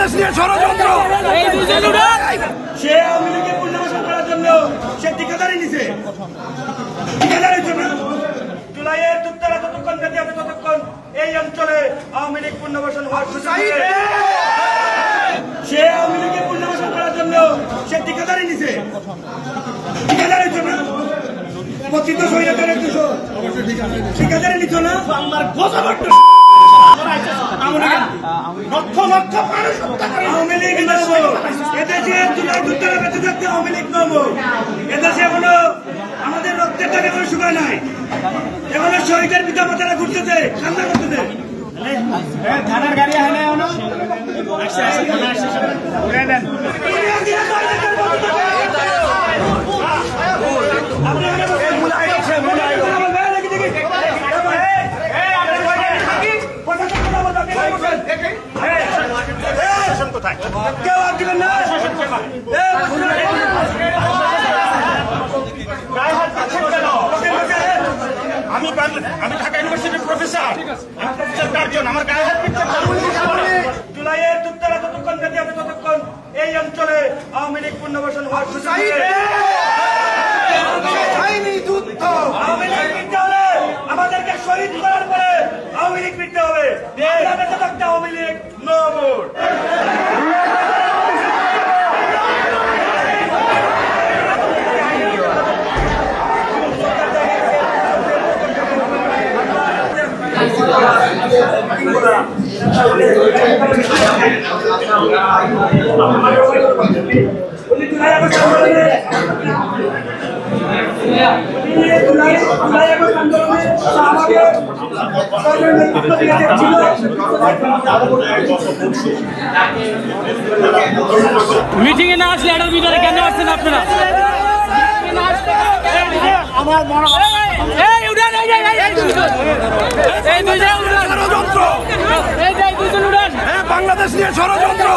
বাংলাদেশ নিয়ে ষড়যন্ত্র। সে আওয়ামী লীগকে পুনর্বাসন করার জন্য সে ঠিকাদারি নিছে। ঠিকাদারির জন্য জুলাইয়ের যুদ্ধরা যতক্ষণ বেঁচে আছে ততক্ষণ এই অঞ্চলে আওয়ামী লীগ পুনর্বাসন হওয়ার সুযোগ আছে। সে আওয়ামী লীগকে পুনর্বাসন করার জন্য সে ঠিকাদারি নিছে। ঠিকাদারির জন্য পতিত স্বৈরাচারের দোষ ঠিকাদারি নিত না। বাংলার আওয়ামী লীগ নব এদেশে জুলাই যুদ্ধরা বেঁচে থাকতে আওয়ামী লীগ নব। এদেশে এখনো আমাদের রক্তের টাকা কোনো শুকায় নাই। এখনো শহীদের পিতা মাতারা ঘুরতেছে, কান্না করতেছে। থানার গাড়ি হয় আমি ঢাকা ইউনিভার্সিটির প্রফেসর। আমার গায়ে হাত জুলাইয়ের যুদ্ধরা যতক্ষণ বেঁচে আছে ততক্ষণ এই অঞ্চলে আওয়ামী লীগ পুনর্বাসন হওয়ার সুযোগ আছে। আওয়ামী লীগ ফিরতে হলে আমাদেরকে শহীদ করার পরে আওয়ামী লীগ ফিরতে হবে। বেঁচে থাকতে Awami League no vote. Meeting এ না আসলে এটার ভিতরে কেন আসছেন আপনারা? আমার মনে বাংলাদেশ নিয়ে ষড়যন্ত্র।